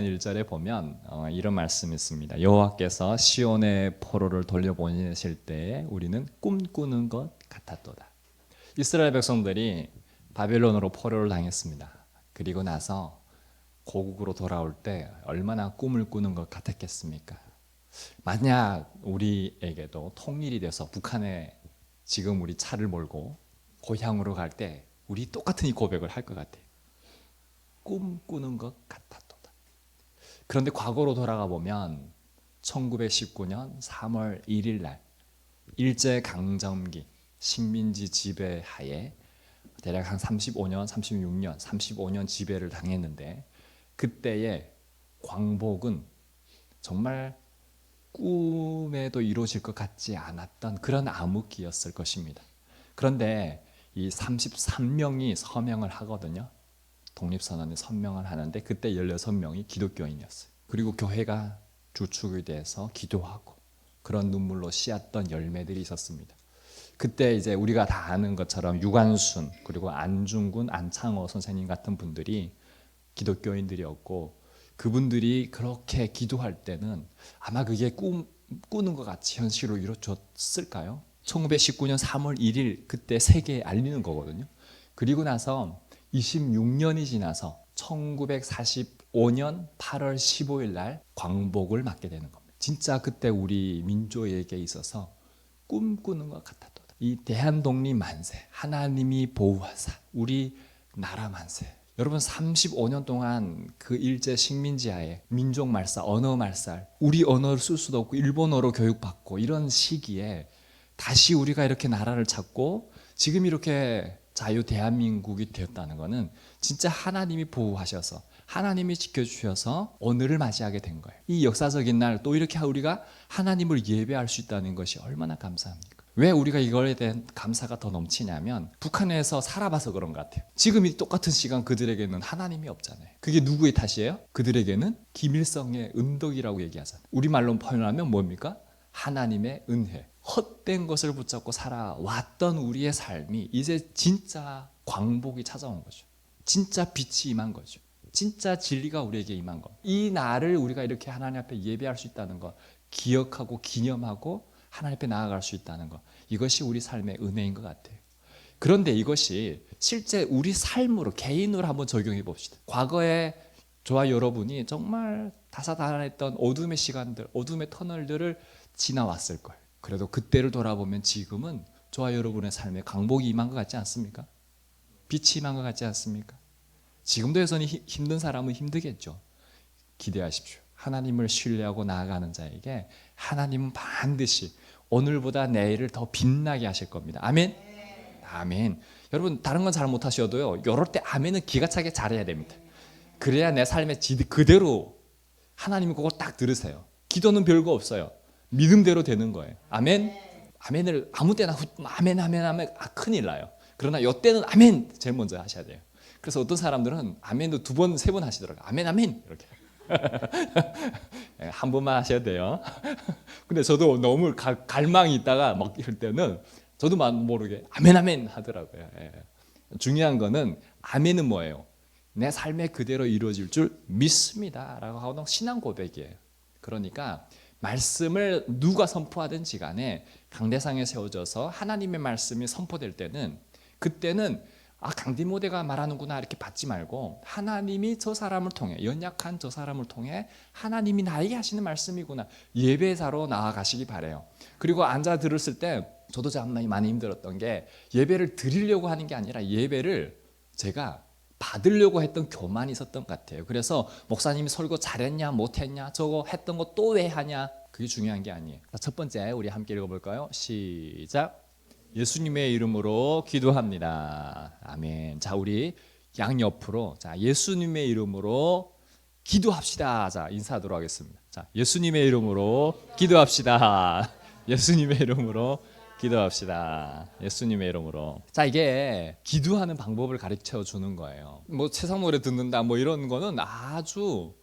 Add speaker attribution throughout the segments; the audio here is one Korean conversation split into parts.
Speaker 1: 1절에 보면 이런 말씀이 있습니다. 여호와께서 시온의 포로를 돌려보내실 때에 우리는 꿈꾸는 것 같았도다. 이스라엘 백성들이 바벨론으로 포로를 당했습니다. 그리고 나서 고국으로 돌아올 때 얼마나 꿈을 꾸는 것 같았겠습니까? 만약 우리에게도 통일이 돼서 북한에 지금 우리 차를 몰고 고향으로 갈 때 우리 똑같은 이 고백을 할 것 같아요. 꿈꾸는 것 같았도다. 그런데 과거로 돌아가 보면 1919년 3월 1일 날 일제강점기 식민지 지배 하에 대략 한 35년, 35년 지배를 당했는데 그때의 광복은 정말 꿈에도 이루어질 것 같지 않았던 그런 암흑기였을 것입니다. 그런데 이 33명이 서명을 하거든요. 독립선언에 서명을 하는데 그때 16명이 기독교인이었어요. 그리고 교회가 주축이 돼서 기도하고 그런 눈물로 씨앗던 열매들이 있었습니다. 그때 이제 우리가 다 아는 것처럼 유관순 그리고 안중근, 안창호 선생님 같은 분들이 기독교인들이었고 그분들이 그렇게 기도할 때는 아마 그게 꾸는 것 같이 현실로 이루어졌을까요? 1919년 3월 1일 그때 세계에 알리는 거거든요. 그리고 나서 26년이 지나서 1945년 8월 15일 날 광복을 맞게 되는 겁니다. 진짜 그때 우리 민족에게 있어서 꿈꾸는 것 같았도다. 이 대한독립 만세, 하나님이 보호하사 우리 나라 만세. 여러분 35년 동안 그 일제 식민지하에 민족 말살, 언어 말살, 우리 언어를 쓸 수도 없고 일본어로 교육받고 이런 시기에 다시 우리가 이렇게 나라를 찾고 지금 이렇게 자유 대한민국이 되었다는 것은 진짜 하나님이 보호하셔서 하나님이 지켜주셔서 오늘을 맞이하게 된 거예요. 이 역사적인 날 또 이렇게 우리가 하나님을 예배할 수 있다는 것이 얼마나 감사합니까? 왜 우리가 이거에 대한 감사가 더 넘치냐면 북한에서 살아봐서 그런 것 같아요. 지금 이 똑같은 시간 그들에게는 하나님이 없잖아요. 그게 누구의 탓이에요? 그들에게는 김일성의 은덕이라고 얘기하잖아요. 우리말로 표현하면 뭡니까? 하나님의 은혜. 헛된 것을 붙잡고 살아왔던 우리의 삶이 이제 진짜 광복이 찾아온 거죠. 진짜 빛이 임한 거죠. 진짜 진리가 우리에게 임한 것. 이 날을 우리가 이렇게 하나님 앞에 예배할 수 있다는 것, 기억하고 기념하고 하나님 앞에 나아갈 수 있다는 것, 이것이 우리 삶의 은혜인 것 같아요. 그런데 이것이 실제 우리 삶으로 개인으로 한번 적용해 봅시다. 과거에 저와 여러분이 정말 다사다난했던 어둠의 시간들, 어둠의 터널들을 지나왔을 거예요. 그래도 그때를 돌아보면 지금은 저와 여러분의 삶에 광복이 임한 것 같지 않습니까? 빛이 임한 것 같지 않습니까? 지금도 여전히 힘든 사람은 힘들겠죠. 기대하십시오. 하나님을 신뢰하고 나아가는 자에게 하나님은 반드시 오늘보다 내일을 더 빛나게 하실 겁니다. 아멘? 아멘. 여러분 다른 건 잘 못하셔도요. 이럴 때 아멘은 기가 차게 잘해야 됩니다. 그래야 내 삶의 그대로 하나님이 그걸 딱 들으세요. 기도는 별거 없어요. 믿음대로 되는 거예요. 아멘? 아멘을 아무 때나 아멘 하면 큰일 나요. 그러나 이때는 아멘 제일 먼저 하셔야 돼요. 그래서 어떤 사람들은 아멘도 2번, 3번 하시더라고요. 아멘, 아멘 이렇게. 한 번만 하셔야 돼요. 근데 저도 너무 갈망이 있다가 막 이럴 때는 저도 모르게 아멘, 아멘 하더라고요. 중요한 거는 아멘은 뭐예요? 내 삶에 그대로 이루어질 줄 믿습니다 라고 하는 신앙 고백이에요. 그러니까 말씀을 누가 선포하든지 간에 강대상에 세워져서 하나님의 말씀이 선포될 때는 그때는 강디모데가 말하는구나 이렇게 받지 말고 하나님이 저 사람을 통해 연약한 저 사람을 통해 하나님이 나에게 하시는 말씀이구나 예배자로 나아가시기 바래요. 그리고 앉아 들었을 때 저도 참 많이 힘들었던 게 예배를 드리려고 하는 게 아니라 예배를 제가 받으려고 했던 교만이 있었던 것 같아요. 그래서 목사님이 설교 잘했냐 못했냐 저거 했던 거 또 왜 하냐 그게 중요한 게 아니에요. 첫 번째 우리 함께 읽어볼까요? 시작. 예수님의 이름으로 기도합니다. 아멘. 자 우리 양옆으로 자 예수님의 이름으로 기도합시다. 자 인사하도록 하겠습니다. 자 예수님의 이름으로 기도합시다. 예수님의 이름으로 기도합시다. 예수님의 이름으로. 자 이게 기도하는 방법을 가르쳐 주는 거예요. 뭐 세상 노래 듣는다 뭐 이런 거는 아주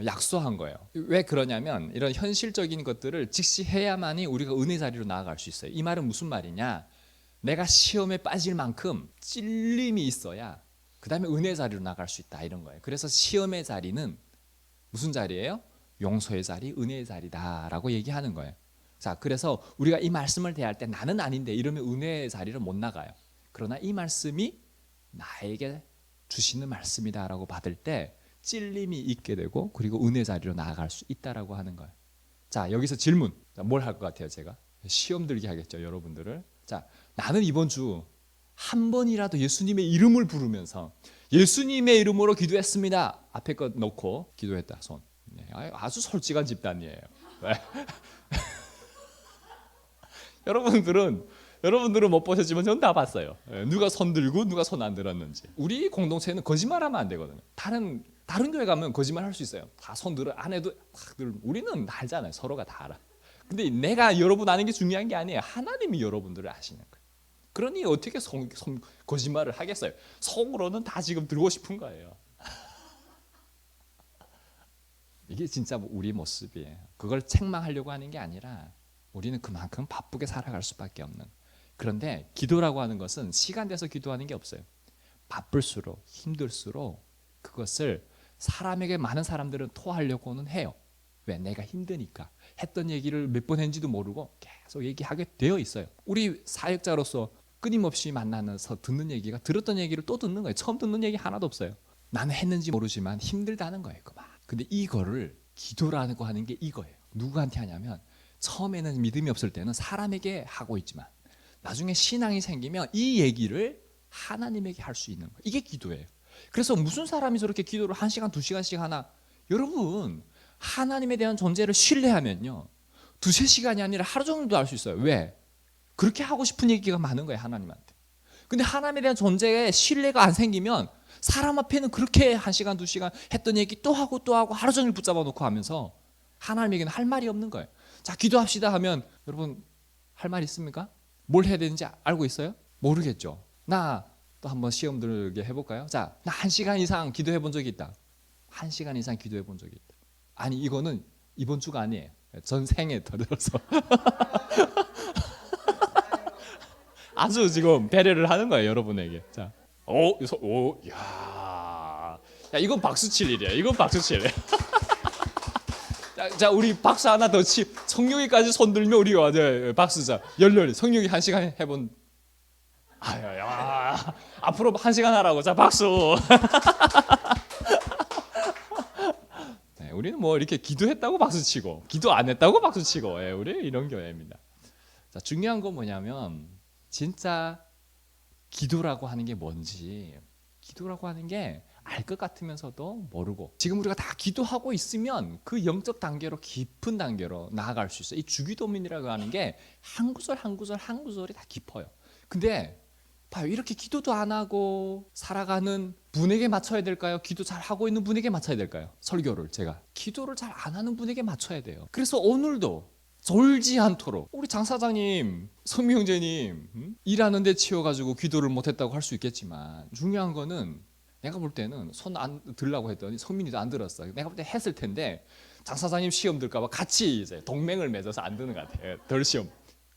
Speaker 1: 약소한 거예요. 왜 그러냐면 이런 현실적인 것들을 즉시 해야만이 우리가 은혜 자리로 나아갈 수 있어요. 이 말은 무슨 말이냐? 내가 시험에 빠질 만큼 찔림이 있어야 그 다음에 은혜 자리로 나갈 수 있다 이런 거예요. 그래서 시험의 자리는 무슨 자리예요? 용서의 자리, 은혜의 자리다라고 얘기하는 거예요. 자, 그래서 우리가 이 말씀을 대할 때 나는 아닌데 이러면 은혜의 자리를 못 나가요. 그러나 이 말씀이 나에게 주시는 말씀이다라고 받을 때 찔림이 있게 되고 그리고 은혜 자리로 나아갈 수 있다라고 하는 거예요. 자, 여기서 질문. 뭘 할 것 같아요, 제가? 시험 들게 하겠죠, 여러분들을. 자, 나는 이번 주 한 번이라도 예수님의 이름을 부르면서 예수님의 이름으로 기도했습니다. 앞에 거 놓고 기도했다, 손. 네, 아주 솔직한 집단이에요. 왜? 여러분들은 못 보셨지만 저는 다 봤어요. 누가 손 들고 누가 손 안 들었는지. 우리 공동체는 거짓말하면 안 되거든요. 다른 교회 가면 거짓말 할 수 있어요. 다 손 들어 안 해도 다 들. 우리는 알잖아요. 서로가 다 알아. 근데 내가 여러분 아는 게 중요한 게 아니에요. 하나님이 여러분들을 아시는 거예요. 그러니 어떻게 거짓말을 하겠어요? 속으로는 다 지금 들고 싶은 거예요. 이게 진짜 우리 모습이에요. 그걸 책망하려고 하는 게 아니라 우리는 그만큼 바쁘게 살아갈 수밖에 없는. 그런데 기도라고 하는 것은 시간 돼서 기도하는 게 없어요. 바쁠수록 힘들수록 그것을 사람에게 많은 사람들은 토하려고는 해요. 왜? 내가 힘드니까. 했던 얘기를 몇 번 했는지도 모르고 계속 얘기하게 되어 있어요. 우리 사역자로서 끊임없이 만나면서 듣는 얘기가 들었던 얘기를 또 듣는 거예요. 처음 듣는 얘기 하나도 없어요. 나는 했는지 모르지만 힘들다는 거예요. 그만. 근데 이거를 기도라고 하는 게 이거예요. 누구한테 하냐면 처음에는 믿음이 없을 때는 사람에게 하고 있지만 나중에 신앙이 생기면 이 얘기를 하나님에게 할 수 있는 거예요. 이게 기도예요. 그래서 무슨 사람이 저렇게 기도를 1시간, 2시간씩 하나? 여러분, 하나님에 대한 존재를 신뢰하면요. 2-3시간이 아니라 하루 종일도 할 수 있어요. 왜? 그렇게 하고 싶은 얘기가 많은 거예요, 하나님한테. 근데 하나님에 대한 존재에 신뢰가 안 생기면 사람 앞에는 그렇게 1시간, 2시간 했던 얘기 또 하고 하루 종일 붙잡아 놓고 하면서 하나님에게는 할 말이 없는 거예요. 자, 기도합시다 하면 여러분 할 말 있습니까? 뭘 해야 되는지 알고 있어요? 모르겠죠. 나 또 한번 시험 들게 해볼까요? 자, 나 1시간 이상 기도해 본 적이 있다. 1시간 이상 기도해 본 적이 있다. 아니, 이거는 이번 주가 아니에요. 전생에 들어서 아주 지금 배려를 하는 거예요, 여러분에게. 자, 야, 이건 박수 칠 일이야. 이건 박수 칠 일. 자, 우리 박수 하나 더 치. 성령이까지 손 들면 우리가 맞아요. 박수. 자, 열렬히 성령이 1시간 해본. 야, 앞으로 1시간 하라고. 자, 박수. 네, 우리는 뭐 이렇게 기도했다고 박수 치고, 기도 안 했다고 박수 치고, 우리 이런 교회입니다. 자, 중요한 건 뭐냐면 진짜 기도라고 하는 게 뭔지, 기도라고 하는 게 알 것 같으면서도 모르고, 지금 우리가 다 기도하고 있으면 그 영적 단계로 깊은 단계로 나아갈 수 있어요. 이 주기도문이라고 하는 게 한 구절 한 구절 한 구절이 다 깊어요. 근데 봐요, 이렇게 기도도 안 하고 살아가는 분에게 맞춰야 될까요? 기도 잘 하고 있는 분에게 맞춰야 될까요? 설교를 제가 기도를 잘 안 하는 분에게 맞춰야 돼요. 그래서 오늘도 졸지 않도록 우리 장 사장님, 성미 형제님 일하는데 치여가지고 기도를 못했다고 할 수 있겠지만 중요한 거는 내가 볼 때는 손 안 들라고 했더니 성민이도 안 들었어. 내가 볼 때 했을 텐데 장 사장님 시험 들까 봐 같이 이제 동맹을 맺어서 안 드는 것 같아요. 덜 시험.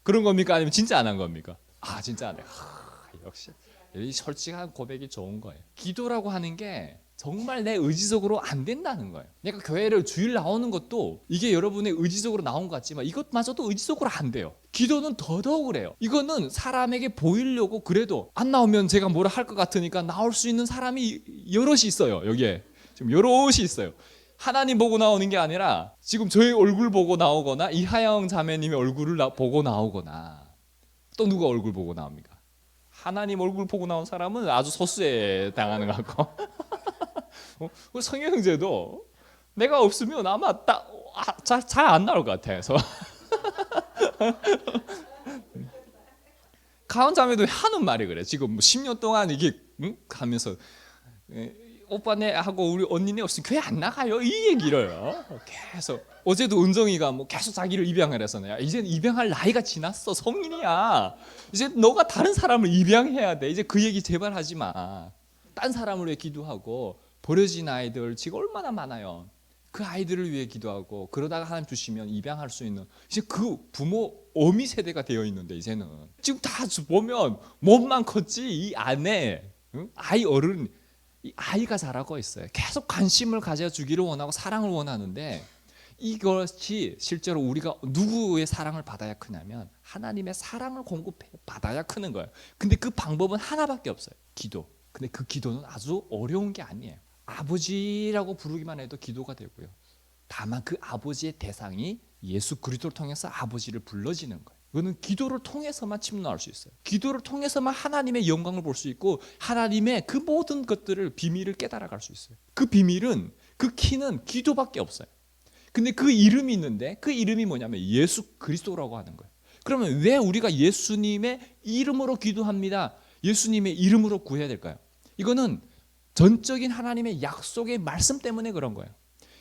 Speaker 1: 그런 겁니까? 아니면 진짜 안 한 겁니까? 진짜 안 해. 역시 이 솔직한 고백이 좋은 거예요. 기도라고 하는 게 정말 내 의지적으로 안 된다는 거예요. 내가 교회를 주일 나오는 것도 이게 여러분의 의지적으로 나온 것 같지만 이것마저도 의지적으로 안 돼요. 기도는 더더욱 그래요. 이거는 사람에게 보이려고 그래도 안 나오면 제가 뭐라 할 것 같으니까 나올 수 있는 사람이 여럿이 있어요. 여기에 지금 여럿이 있어요. 하나님 보고 나오는 게 아니라 지금 저희 얼굴 보고 나오거나 이하영 자매님의 얼굴을 보고 나오거나 또 누가 얼굴 보고 나옵니까? 하나님 얼굴 보고 나온 사람은 아주 소수에 당하는 것 같고 성현 형제도 내가 없으면 아마 잘 안 나올 것 같아서 가온 자매도 하는 말이 그래. 지금 10년 동안 이게 가면서 오빠네 하고 우리 언니네 없으면 교회 안 나가요 이 얘기를 계속. 어제도 은정이가 뭐 계속 자기를 입양을 해서 이제 입양할 나이가 지났어. 성인이야. 이제 너가 다른 사람을 입양해야 돼. 이제 그 얘기 제발 하지 마. 딴 사람을 위해 기도하고 버려진 아이들 지금 얼마나 많아요. 그 아이들을 위해 기도하고 그러다가 하나님 주시면 입양할 수 있는 이제 그 부모 어미 세대가 되어 있는데 이제는 지금 다 보면 몸만 컸지 이 안에 아이 어른 이 아이가 자라고 있어요. 계속 관심을 가져주기를 원하고 사랑을 원하는데 이것이 실제로 우리가 누구의 사랑을 받아야 크냐면 하나님의 사랑을 공급해 받아야 크는 거예요. 근데 그 방법은 하나밖에 없어요. 기도. 근데 그 기도는 아주 어려운 게 아니에요. 아버지라고 부르기만 해도 기도가 되고요. 다만 그 아버지의 대상이 예수 그리스도를 통해서 아버지를 불러지는 거예요. 이거는 기도를 통해서만 침노할 수 있어요. 기도를 통해서만 하나님의 영광을 볼 수 있고 하나님의 그 모든 것들을 비밀을 깨달아갈 수 있어요. 그 비밀은 그 키는 기도밖에 없어요. 근데 그 이름이 있는데 그 이름이 뭐냐면 예수 그리스도라고 하는 거예요. 그러면 왜 우리가 예수님의 이름으로 기도합니다. 예수님의 이름으로 구해야 될까요? 이거는 전적인 하나님의 약속의 말씀 때문에 그런 거예요.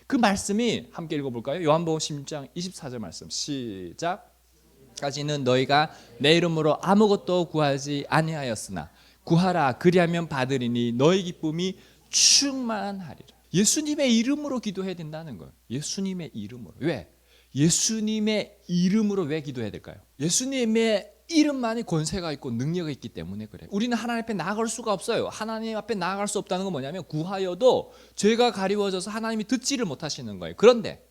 Speaker 1: 그 말씀이 함께 읽어볼까요? 요한복음 16장 24절 말씀 시작. 까지는 너희가 내 이름으로 아무것도 구하지 아니하였으나 구하라 그리하면 받으리니 너희 기쁨이 충만하리라. 예수님의 이름으로 기도해야 된다는 거예요. 예수님의 이름으로. 왜? 예수님의 이름으로 왜 기도해야 될까요? 예수님의 이름만이 권세가 있고 능력이 있기 때문에 그래요. 우리는 하나님 앞에 나아갈 수가 없어요. 하나님 앞에 나아갈 수 없다는 건 뭐냐면 구하여도 죄가 가리워져서 하나님이 듣지를 못하시는 거예요. 그런데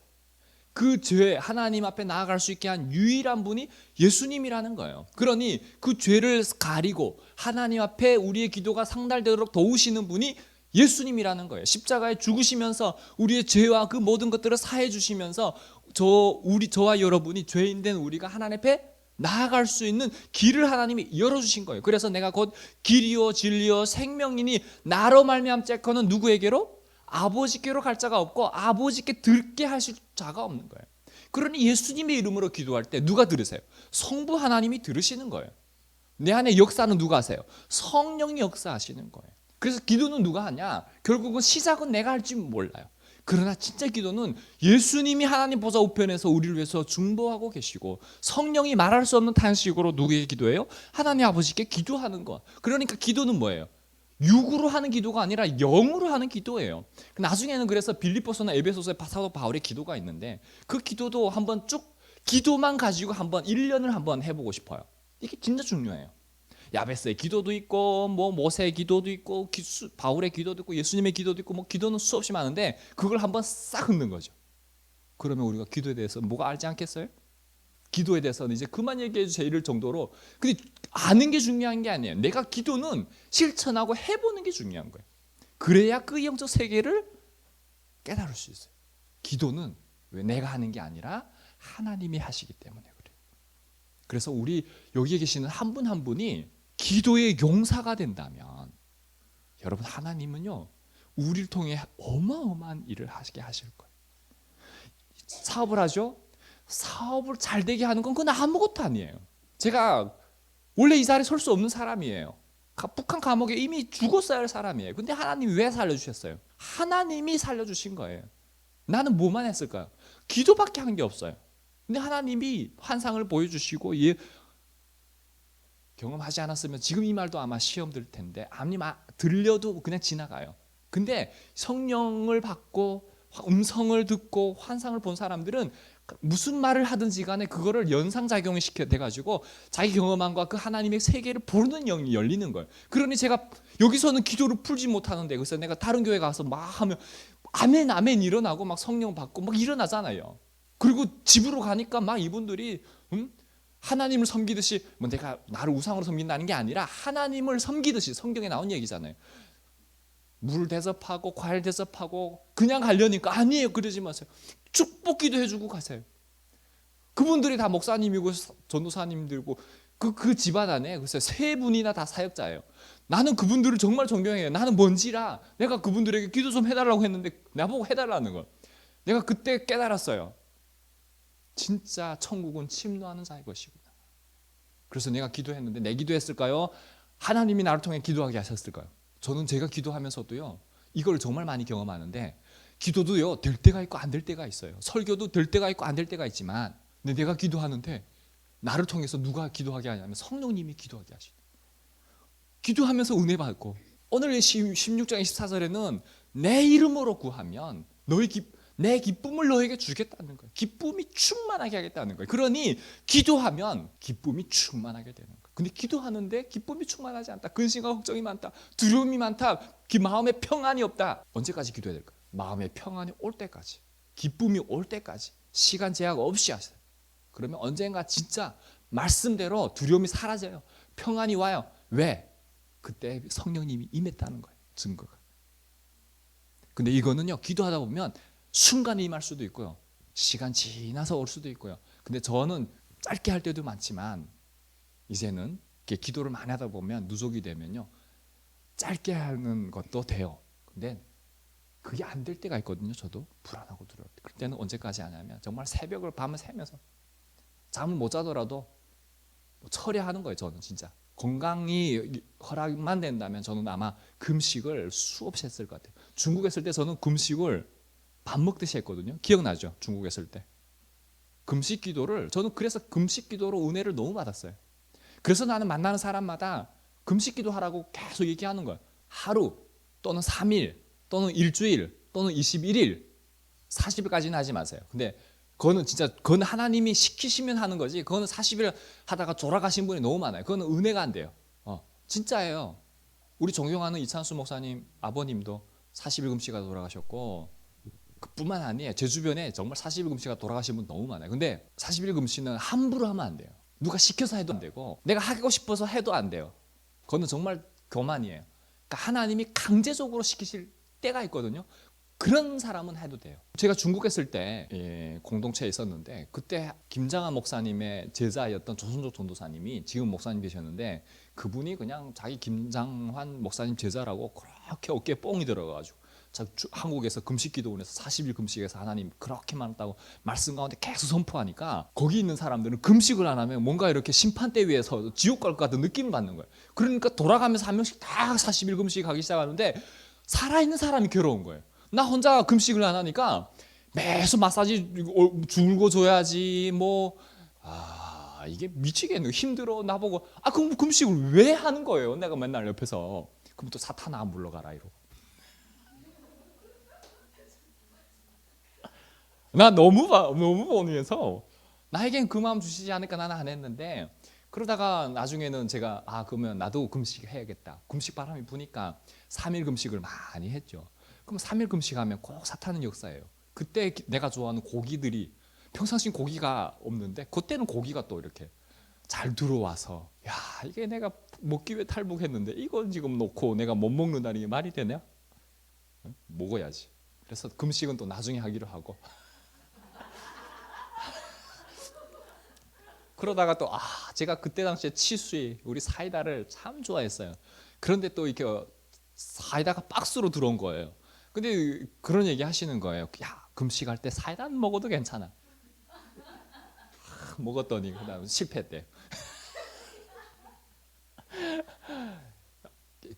Speaker 1: 그 죄 하나님 앞에 나아갈 수 있게 한 유일한 분이 예수님이라는 거예요. 그러니 그 죄를 가리고 하나님 앞에 우리의 기도가 상달되도록 도우시는 분이 예수님이라는 거예요. 십자가에 죽으시면서 우리의 죄와 그 모든 것들을 사해 주시면서 저와 여러분이 죄인 된 우리가 하나님 앞에 나아갈 수 있는 길을 하나님이 열어주신 거예요. 그래서 내가 곧 길이요 진리요 생명이니 나로 말미암자커는 누구에게로? 아버지께로 갈 자가 없고 아버지께 듣게 하실 자가 없는 거예요. 그러니 예수님의 이름으로 기도할 때 누가 들으세요? 성부 하나님이 들으시는 거예요. 내 안에 역사는 누가 하세요? 성령이 역사하시는 거예요. 그래서 기도는 누가 하냐? 결국은 시작은 내가 할지 몰라요. 그러나 진짜 기도는 예수님이 하나님 보좌 우편에서 우리를 위해서 중보하고 계시고 성령이 말할 수 없는 탄식으로 누구에게 기도해요? 하나님 아버지께 기도하는 거. 그러니까 기도는 뭐예요? 육으로 하는 기도가 아니라 영으로 하는 기도예요. 나중에는 그래서 빌립보서나 에베소서에 사도 바울의 기도가 있는데 그 기도도 한번 쭉 기도만 가지고 한번 1년을 한번 해보고 싶어요. 이게 진짜 중요해요. 야베스의 기도도 있고 뭐 모세의 기도도 있고 바울의 기도도 있고 예수님의 기도도 있고 뭐 기도는 수없이 많은데 그걸 한번 싹 긁는 거죠. 그러면 우리가 기도에 대해서 뭐가 알지 않겠어요? 기도에 대해서는 이제 그만 얘기해 주세요 이럴 정도로. 근데 아는 게 중요한 게 아니에요. 내가 기도는 실천하고 해보는 게 중요한 거예요. 그래야 그 영적 세계를 깨달을 수 있어요. 기도는 왜 내가 하는 게 아니라 하나님이 하시기 때문에 그래요. 그래서 우리 여기에 계시는 한 분 한 분이 기도의 용사가 된다면 여러분 하나님은요 우리를 통해 어마어마한 일을 하시게 하실 거예요. 사업을 하죠. 사업을 잘 되게 하는 건 그건 아무것도 아니에요. 제가 원래 이 자리에 설 수 없는 사람이에요. 북한 감옥에 이미 죽었어야 할 사람이에요. 근데 하나님이 왜 살려주셨어요? 하나님이 살려주신 거예요. 나는 뭐만 했을까요? 기도밖에 한 게 없어요. 근데 하나님이 환상을 보여주시고 경험하지 않았으면 지금 이 말도 아마 시험 들 텐데 들려도 그냥 지나가요. 근데 성령을 받고 음성을 듣고 환상을 본 사람들은 무슨 말을 하든지 간에 그거를 연상작용을 돼가지고 자기 경험한 그 하나님의 세계를 보는 영이 열리는 거예요. 그러니 제가 여기서는 기도를 풀지 못하는데 그래서 내가 다른 교회 가서 막 하면 아멘 아멘 일어나고 막 성령 받고 막 일어나잖아요. 그리고 집으로 가니까 막 이분들이 하나님을 섬기듯이 뭐 내가 나를 우상으로 섬긴다는 게 아니라 하나님을 섬기듯이 성경에 나온 얘기잖아요. 물 대접하고 과일 대접하고 그냥 가려니까 아니에요. 그러지 마세요. 축복기도 해주고 가세요. 그분들이 다 목사님이고 전도사님들고 그 집안 안에 글쎄 3분이나 다 사역자예요. 나는 그분들을 정말 존경해요. 나는 뭔지라 내가 그분들에게 기도 좀 해달라고 했는데 나보고 해달라는 거. 내가 그때 깨달았어요. 진짜 천국은 침노하는 자의 것이구나. 그래서 내가 기도했는데 내 기도했을까요? 하나님이 나를 통해 기도하게 하셨을까요? 저는 제가 기도하면서도요 이걸 정말 많이 경험하는데 기도도요 될 때가 있고 안 될 때가 있어요. 설교도 될 때가 있고 안 될 때가 있지만 근데 내가 기도하는데 나를 통해서 누가 기도하게 하냐면 성령님이 기도하게 하시죠. 기도하면서 은혜 받고 오늘 16장 24절에는 내 이름으로 구하면 내 기쁨을 너에게 주겠다는 거예요. 기쁨이 충만하게 하겠다는 거예요. 그러니 기도하면 기쁨이 충만하게 되는 거예요. 근데 기도하는데 기쁨이 충만하지 않다. 근심과 걱정이 많다. 두려움이 많다. 그 마음에 평안이 없다. 언제까지 기도해야 될까? 마음에 평안이 올 때까지. 기쁨이 올 때까지. 시간 제약 없이 하세요. 그러면 언젠가 진짜 말씀대로 두려움이 사라져요. 평안이 와요. 왜? 그때 성령님이 임했다는 거예요. 증거가. 근데 이거는요, 기도하다 보면 순간에 임할 수도 있고요. 시간 지나서 올 수도 있고요. 근데 저는 짧게 할 때도 많지만 이제는 기도를 많이 하다 보면 누적이 되면요, 짧게 하는 것도 돼요. 근데 그게 안 될 때가 있거든요. 저도 불안하고 두려울 때. 그럴 때는 언제까지 하냐면 정말 새벽을 밤을 새면서 잠을 못 자더라도 처리하는 거예요. 저는 진짜 건강이 허락만 된다면 저는 아마 금식을 수없이 했을 것 같아요. 중국에 있을 때 저는 금식을 밥 먹듯이 했거든요. 기억나죠? 중국에 있을 때 금식 기도를, 저는 그래서 금식 기도로 은혜를 너무 받았어요. 그래서 나는 만나는 사람마다 금식 기도하라고 계속 얘기하는 거예요. 하루 또는 3일 또는 일주일 또는 21일 40일까지는 하지 마세요. 근데 그거는 진짜, 그건 하나님이 시키시면 하는 거지, 그거는 40일 하다가 돌아가신 분이 너무 많아요. 그거는 은혜가 안 돼요. 진짜예요. 우리 존경하는 이찬수 목사님 아버님도 40일 금식하다 돌아가셨고, 그뿐만 아니에요. 제 주변에 정말 40일 금식하다 돌아가신 분 너무 많아요. 근데 40일 금식은 함부로 하면 안 돼요. 누가 시켜서 해도 안 되고 내가 하고 싶어서 해도 안 돼요. 그거는 정말 교만이에요. 그러니까 하나님이 강제적으로 시키실 때가 있거든요. 그런 사람은 해도 돼요. 제가 중국에 있을 때 공동체에 있었는데, 그때 김장한 목사님의 제자였던 조선족 전도사님이 지금 목사님 되셨는데, 그분이 그냥 자기 김장환 목사님 제자라고 그렇게 어깨에 뽕이 들어가가지고 한국에서 금식기도원에서 40일 금식에서 하나님 그렇게 많았다고 말씀 가운데 계속 선포하니까, 거기 있는 사람들은 금식을 안 하면 뭔가 이렇게 심판대 위에서 지옥 갈 것 같은 느낌을 받는 거예요. 그러니까 돌아가면서 한 명씩 다 40일 금식 하기 시작하는데 살아있는 사람이 괴로운 거예요. 나 혼자 금식을 안 하니까 매수 마사지 줄고 줘야지 이게 미치겠네. 힘들어. 나보고 그럼 금식을 왜 하는 거예요? 내가 맨날 옆에서. 그럼 또 사탄아 물러가라 이러고. 나 너무 원해서 나에겐 그 마음 주시지 않을까 나는 안 했는데, 그러다가 나중에는 제가 그러면 나도 금식 해야겠다. 금식 바람이 부니까 3일 금식을 많이 했죠. 그럼 3일 금식하면 꼭 사타는 역사예요. 그때 내가 좋아하는 고기들이, 평상시 고기가 없는데 그때는 고기가 또 이렇게 잘 들어와서, 야, 이게 내가 먹기 위해 탈북했는데 이건 지금 놓고 내가 못 먹는다는 게 말이 되냐? 먹어야지. 그래서 금식은 또 나중에 하기로 하고. 그러다가 또 제가 그때 당시에 치수이 우리 사이다를 참 좋아했어요. 그런데 또 이렇게 사이다가 박스로 들어온 거예요. 근데 그런 얘기 하시는 거예요. 야, 금식할 때 사이다는 먹어도 괜찮아. 먹었더니 그다음 실패했대.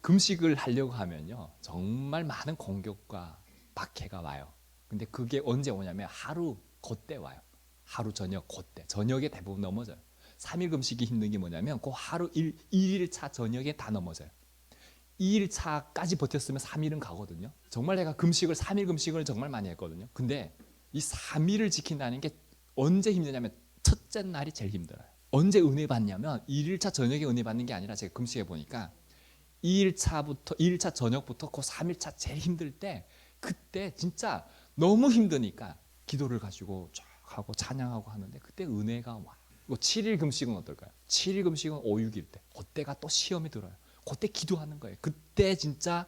Speaker 1: 금식을 하려고 하면요, 정말 많은 공격과 박해가 와요. 근데 그게 언제 오냐면 하루 그때 와요. 하루 저녁 그때. 저녁에 대부분 넘어져요. 3일 금식이 힘든 게 뭐냐면 그 하루 1일차 저녁에 다 넘어져요. 2일차까지 버텼으면 3일은 가거든요. 정말 내가 3일 금식을 정말 많이 했거든요. 근데 이 3일을 지킨다는 게 언제 힘드냐면 첫째 날이 제일 힘들어요. 언제 은혜 받냐면 1일차 저녁에 은혜 받는 게 아니라, 제가 금식해 보니까 2일차 저녁부터 그 3일차 제일 힘들 때, 그때 진짜 너무 힘드니까 기도를 가지고 쫙 하고 찬양하고 하는데 그때 은혜가 와. 7일 금식은 어떨까요? 7일 금식은 5, 6일 때, 그때가 또 시험이 들어요. 그때 기도하는 거예요. 그때 진짜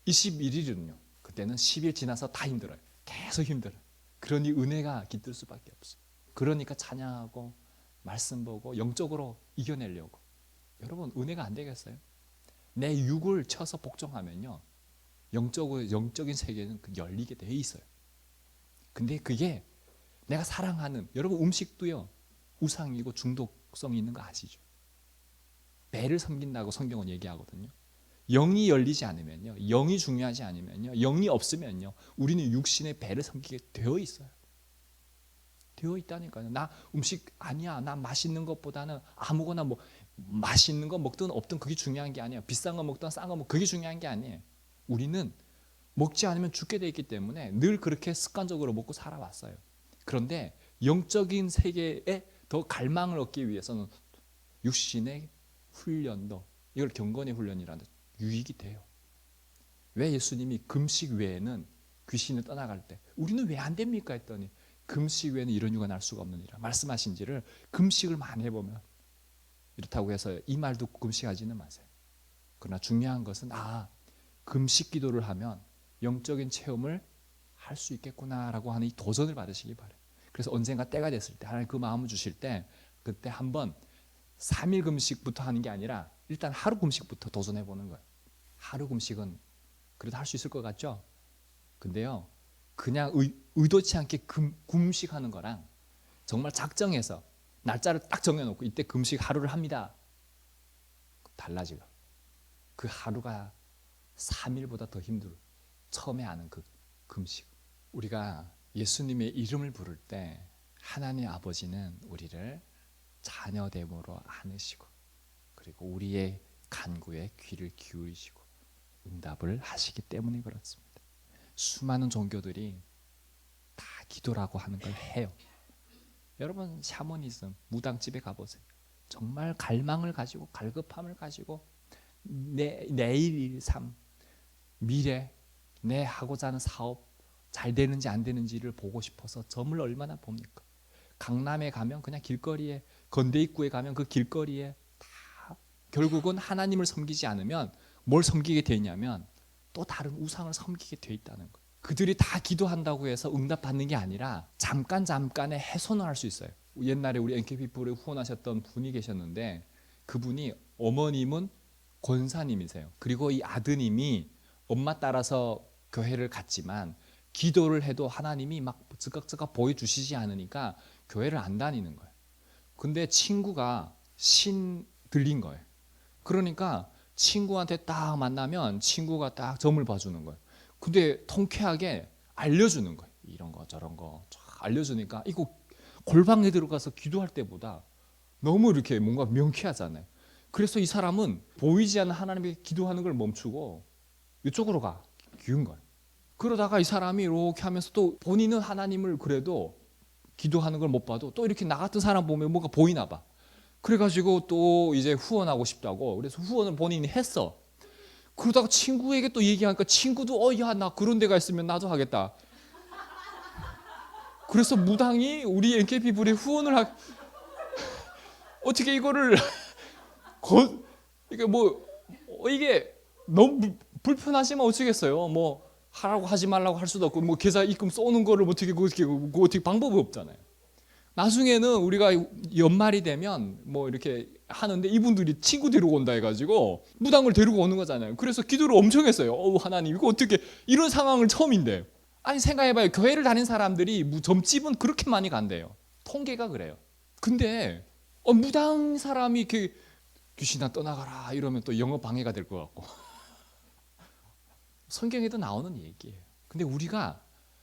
Speaker 1: 21일은요, 그때는 10일 지나서 다 힘들어요. 계속 힘들어요. 그러니 은혜가 깃들 수밖에 없어요. 그러니까 찬양하고 말씀 보고 영적으로 이겨내려고. 여러분, 은혜가 안 되겠어요? 내 육을 쳐서 복종하면요, 영적인 세계는 열리게 돼 있어요. 근데 그게 내가 사랑하는, 여러분 음식도요 우상이고 중독성이 있는 거 아시죠? 배를 섬긴다고 성경은 얘기하거든요. 영이 열리지 않으면요, 영이 중요하지 않으면요, 영이 없으면요, 우리는 육신의 배를 섬기게 되어 있어요. 되어 있다니까요. 나 음식 아니야. 나 맛있는 것보다는 아무거나 맛있는 거 먹든 없든 그게 중요한 게 아니에요. 비싼 거 먹든 싼 거 먹든 그게 중요한 게 아니에요. 우리는 먹지 않으면 죽게 돼 있기 때문에 늘 그렇게 습관적으로 먹고 살아왔어요. 그런데 영적인 세계에 더 갈망을 얻기 위해서는 육신의 훈련도 이걸 경건의 훈련이라는 유익이 돼요. 왜 예수님이 금식 외에는 귀신을 떠나갈 때 우리는 왜 안 됩니까 했더니 금식 외에는 이런 유가 날 수가 없느니라 말씀하신지를 금식을 많이 해보면 이렇다고 해서 이 말 듣고 금식하지는 마세요. 그러나 중요한 것은 금식 기도를 하면 영적인 체험을 할 수 있겠구나라고 하는 이 도전을 받으시기 바래요. 그래서 언젠가 때가 됐을 때 하나님 그 마음을 주실 때 그때 한번 3일 금식부터 하는 게 아니라 일단 하루 금식부터 도전해 보는 거예요. 하루 금식은 그래도 할 수 있을 것 같죠? 근데요 그냥 의도치 않게 금식하는 거랑 정말 작정해서 날짜를 딱 정해놓고 이때 금식 하루를 합니다. 달라지고 그 하루가 3일보다 더 힘들어요. 처음에 하는 그 금식. 우리가 예수님의 이름을 부를 때 하나님 아버지는 우리를 자녀됨으로 안으시고 그리고 우리의 간구에 귀를 기울이시고 응답을 하시기 때문에 그렇습니다. 수많은 종교들이 다 기도라고 하는 걸 해요. 여러분 샤머니즘 무당집에 가보세요. 정말 갈망을 가지고 갈급함을 가지고 내일 일, 삶, 미래, 내 하고자 하는 사업 잘 되는지 안 되는지를 보고 싶어서 점을 얼마나 봅니까? 강남에 가면 그냥 길거리에 건대 입구에 가면 그 길거리에 다 결국은 하나님을 섬기지 않으면 뭘 섬기게 되냐면 또 다른 우상을 섬기게 돼 있다는 거예요. 그들이 다 기도한다고 해서 응답받는 게 아니라 잠깐의 훼손을 할 수 있어요. 옛날에 우리 NKPF에 후원하셨던 분이 계셨는데 그분이 어머님은 권사님이세요. 그리고 이 아드님이 엄마 따라서 교회를 갔지만 기도를 해도 하나님이 막 즉각 보여주시지 않으니까 교회를 안 다니는 거예요. 근데 친구가 신 들린 거예요. 그러니까 친구한테 딱 만나면 친구가 딱 점을 봐주는 거예요. 근데 통쾌하게 알려주는 거예요. 이런 거 저런 거 쫙 알려주니까 이거 골방에 들어가서 기도할 때보다 너무 이렇게 뭔가 명쾌하잖아요. 그래서 이 사람은 보이지 않는 하나님께 기도하는 걸 멈추고 이쪽으로 기운 거예요. 그러다가 이 사람이 이렇게 하면서 또 본인은 하나님을 그래도 기도하는 걸 못 봐도 또 이렇게 나 같은 사람 보면 뭔가 보이나 봐. 그래가지고 또 이제 후원하고 싶다고 그래서 후원을 본인이 했어. 그러다가 친구에게 또 얘기하니까 친구도 야 나 그런 데가 있으면 나도 하겠다. 그래서 무당이 우리 NKPF에 후원을 어떻게 이거를 이게 이게 너무 불편하시면 어쩌겠어요. 뭐 하라고 하지 말라고 할 수도 없고 뭐 계좌 입금 쏘는 거를 어떻게 방법이 없잖아요. 나중에는 우리가 연말이 되면 뭐 이렇게 하는데 이분들이 친구 데리고 온다 해가지고 무당을 데리고 오는 거잖아요. 그래서 기도를 엄청 했어요. 하나님 이거 어떻게 이런 상황을 처음인데. 아니 생각해봐요. 교회를 다닌 사람들이 점집은 그렇게 많이 간대요. 통계가 그래요. 근데 무당 사람이 이렇게 귀신아 떠나가라 이러면 또 영업 방해가 될 것 같고 성경에도 나오는 얘기예요. 근데 우리가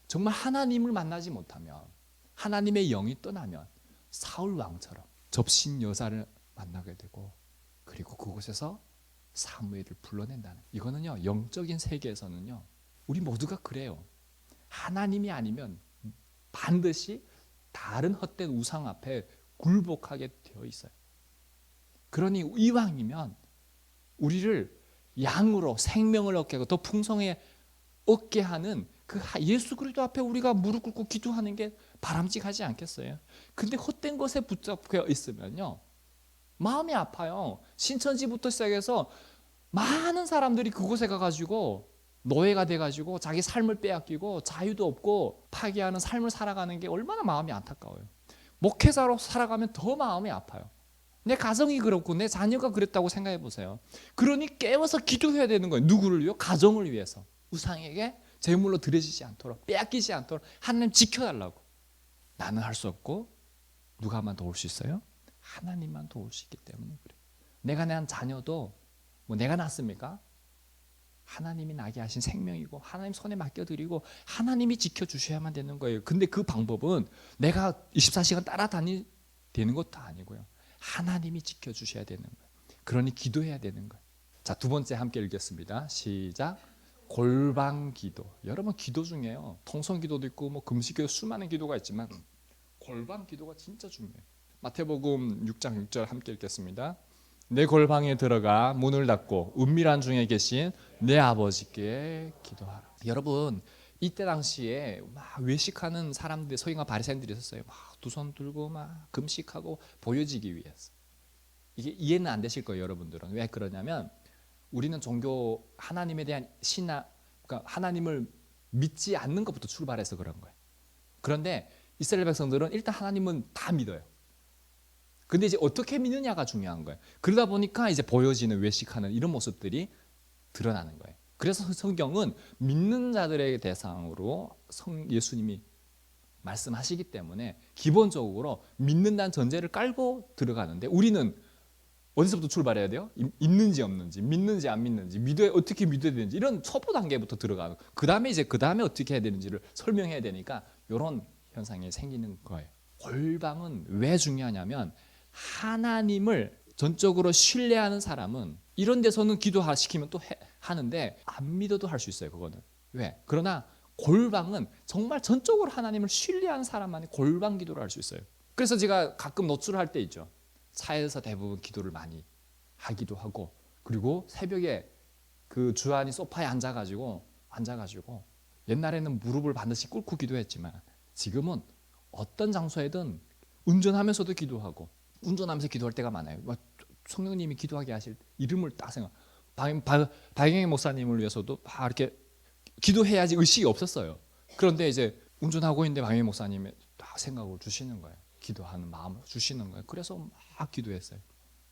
Speaker 1: 정말 하나님을 만나지 못하면 하나님의 영이 떠나면 사울 왕처럼 접신 여자를 만나게 되고 그리고 그곳에서 사무엘을 불러낸다는 이거는요 영적인 세계에서는요 우리 모두가 그래요. 하나님이 아니면 반드시 다른 헛된 우상 앞에 굴복하게 되어 있어요. 그러니 이왕이면 우리를 양으로 생명을 얻게 하고 더 풍성해 얻게 하는 그 예수 그리스도 앞에 우리가 무릎 꿇고 기도하는 게 바람직하지 않겠어요? 근데 헛된 것에 붙잡혀 있으면요 마음이 아파요. 신천지부터 시작해서 많은 사람들이 그곳에 가가지고 노예가 돼가지고 자기 삶을 빼앗기고 자유도 없고 파괴하는 삶을 살아가는 게 얼마나 마음이 안타까워요. 목회자로 살아가면 더 마음이 아파요. 내 가정이 그렇고 내 자녀가 그랬다고 생각해 보세요. 그러니 깨워서 기도해야 되는 거예요. 누구를 위해? 가정을 위해서. 우상에게 제물로 드려지지 않도록 빼앗기지 않도록 하나님 지켜달라고. 나는 할 수 없고 누가만 도울 수 있어요? 하나님만 도울 수 있기 때문에 그래요. 내가 낳은 자녀도 뭐 내가 낳습니까? 하나님이 나게 하신 생명이고 하나님 손에 맡겨드리고 하나님이 지켜주셔야만 되는 거예요. 근데 그 방법은 내가 24시간 따라다니 되는 것도 아니고요. 하나님이 지켜주셔야 되는 거예요. 그러니 기도해야 되는 거예요. 자, 두 번째 함께 읽겠습니다. 시작. 골방 기도. 여러분 기도 중에요. 통성 기도도 있고 뭐 금식 기도 수많은 기도가 있지만 골방 기도가 진짜 중요해요. 마태복음 6장 6절 함께 읽겠습니다. 내 골방에 들어가 문을 닫고 은밀한 중에 계신 내 아버지께 기도하라. 여러분, 이때 당시에 막 외식하는 사람들, 소위 말하는 바리새인들이 있었어요. 막 두 손 들고 막 금식하고 보여지기 위해서. 이게 이해는 안 되실 거예요, 여러분들은. 왜 그러냐면 우리는 종교 하나님에 대한 신앙, 그러니까 하나님을 믿지 않는 것부터 출발해서 그런 거예요. 그런데 이스라엘 백성들은 일단 하나님은 다 믿어요. 근데 이제 어떻게 믿느냐가 중요한 거예요. 그러다 보니까 이제 보여지는 외식하는 이런 모습들이 드러나는 거예요. 그래서 성경은 믿는 자들의 대상으로 예수님이 말씀하시기 때문에 기본적으로 믿는다는 전제를 깔고 들어가는데, 우리는 어디서부터 출발해야 돼요? 있는지 없는지, 믿는지 안 믿는지, 어떻게 믿어야 되는지 이런 초보 단계부터 들어가는. 그 다음에 어떻게 해야 되는지를 설명해야 되니까 이런 현상이 생기는 거예요. 골방은 왜 중요하냐면 하나님을 전적으로 신뢰하는 사람은 이런 데서는 기도시키면 또 하는데 안 믿어도 할 수 있어요. 그거는. 왜? 그러나 골방은 정말 전적으로 하나님을 신뢰하는 사람만이 골방 기도를 할 수 있어요. 그래서 제가 가끔 노출할 때 있죠. 차에서 대부분 기도를 많이 하기도 하고, 그리고 새벽에 그 주한이 소파에 앉아가지고 옛날에는 무릎을 반드시 꿇고 기도했지만 지금은 어떤 장소에든 운전하면서도 기도하고, 운전하면서 기도할 때가 많아요. 성령님이 기도하게 하실 이름을 딱 생각. 박영희 목사님을 위해서도 막 이렇게 기도해야지 의식이 없었어요. 그런데 이제 운전하고 있는데 박영희 목사님이 딱 생각을 주시는 거예요. 기도하는 마음을 주시는 거예요. 그래서 막 기도했어요.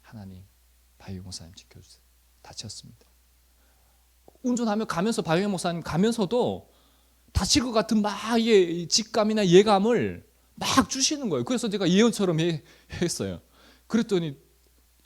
Speaker 1: 하나님, 박영희 목사님 지켜주세요. 다쳤습니다. 운전하며 가면서 박영희 목사님 가면서도 다칠 것 같은 막 직감이나 예감을 막 주시는 거예요. 그래서 제가 예언처럼 했어요. 그랬더니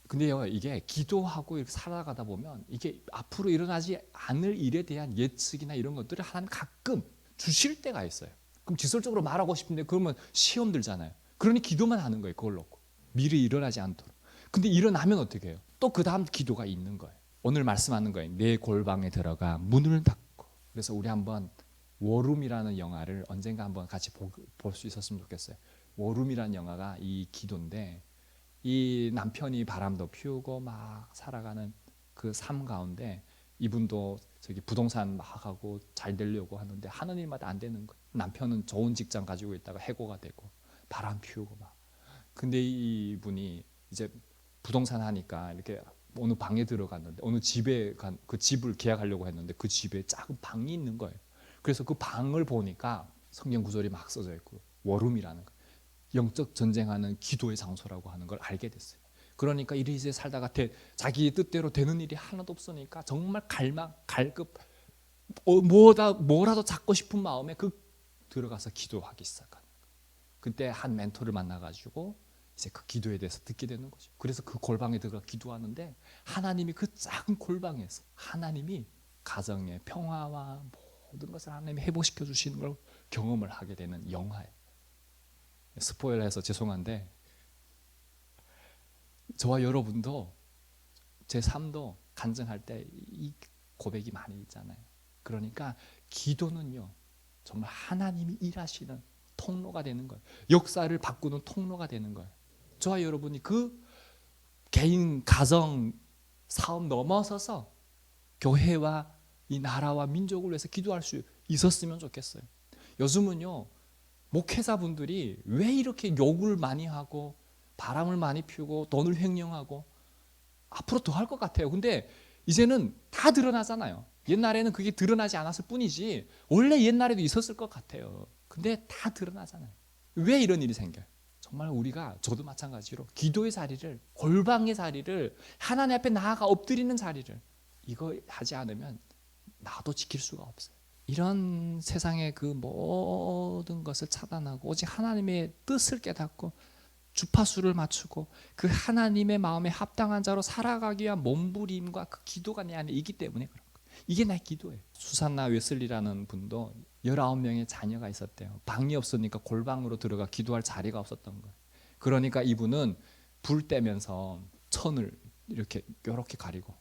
Speaker 1: 근데요, 이게 기도하고 이렇게 살아가다 보면 이게 앞으로 일어나지 않을 일에 대한 예측이나 이런 것들을 하나님 가끔 주실 때가 있어요. 그럼 직설적으로 말하고 싶은데 그러면 시험 들잖아요. 그러니 기도만 하는 거예요. 그걸 놓고 미리 일어나지 않도록. 근데 일어나면 어떻게 해요? 또 그 다음 기도가 있는 거예요. 오늘 말씀하는 거예요. 내 골방에 들어가 문을 닫고. 그래서 우리 한번 워룸이라는 영화를 언젠가 한번 같이 볼 수 있었으면 좋겠어요. 워룸이라는 영화가 이 기도인데, 이 남편이 바람도 피우고 막 살아가는 그 삶 가운데 이분도 저기 부동산 막 하고 잘 되려고 하는데 하는 일마다 안 되는 거예요. 남편은 좋은 직장 가지고 있다가 해고가 되고 바람 피우고 막. 근데 이분이 이제 부동산 하니까 이렇게 어느 방에 들어갔는데, 어느 집에 그 집을 계약하려고 했는데 그 집에 작은 방이 있는 거예요. 그래서 그 방을 보니까 성경 구절이 막 써져 있고 워룸이라는 거, 영적 전쟁하는 기도의 장소라고 하는 걸 알게 됐어요. 그러니까 이리저리 살다가 자기 뜻대로 되는 일이 하나도 없으니까 정말 갈급 뭐라도 잡고 싶은 마음에 들어가서 기도하기 시작하는 거예요. 그때 한 멘토를 만나가지고 이제 그 기도에 대해서 듣게 되는 거죠. 그래서 그 골방에 들어가 기도하는데 하나님이 그 작은 골방에서 하나님이 가정의 평화와 모든 것을 하나님이 회복시켜 주시는 걸 경험을 하게 되는 영화예요. 스포일러해서 죄송한데 저와 여러분도 제 삶도 간증할 때 이 고백이 많이 있잖아요. 그러니까 기도는요, 정말 하나님이 일하시는 통로가 되는 거예요. 역사를 바꾸는 통로가 되는 거예요. 저와 여러분이 그 개인, 가정, 사업 넘어서서 교회와 이 나라와 민족을 위해서 기도할 수 있었으면 좋겠어요. 요즘은요, 목회자분들이 왜 이렇게 욕을 많이 하고 바람을 많이 피우고 돈을 횡령하고, 앞으로 더 할 것 같아요. 근데 이제는 다 드러나잖아요. 옛날에는 그게 드러나지 않았을 뿐이지 원래 옛날에도 있었을 것 같아요. 근데 다 드러나잖아요. 왜 이런 일이 생겨요? 정말 우리가, 저도 마찬가지로 기도의 자리를, 골방의 자리를, 하나님 앞에 나아가 엎드리는 자리를, 이거 하지 않으면 나도 지킬 수가 없어요. 이런 세상의 그 모든 것을 차단하고 오직 하나님의 뜻을 깨닫고 주파수를 맞추고 그 하나님의 마음에 합당한 자로 살아가기 위한 몸부림과 그 기도가 내 안에 있기 때문에 그런 거예요. 이게 내 기도예요. 수산나 웨슬리라는 분도 19명의 자녀가 있었대요. 방이 없으니까 골방으로 들어가 기도할 자리가 없었던 거예요. 그러니까 이분은 불 떼면서 천을 이렇게 가리고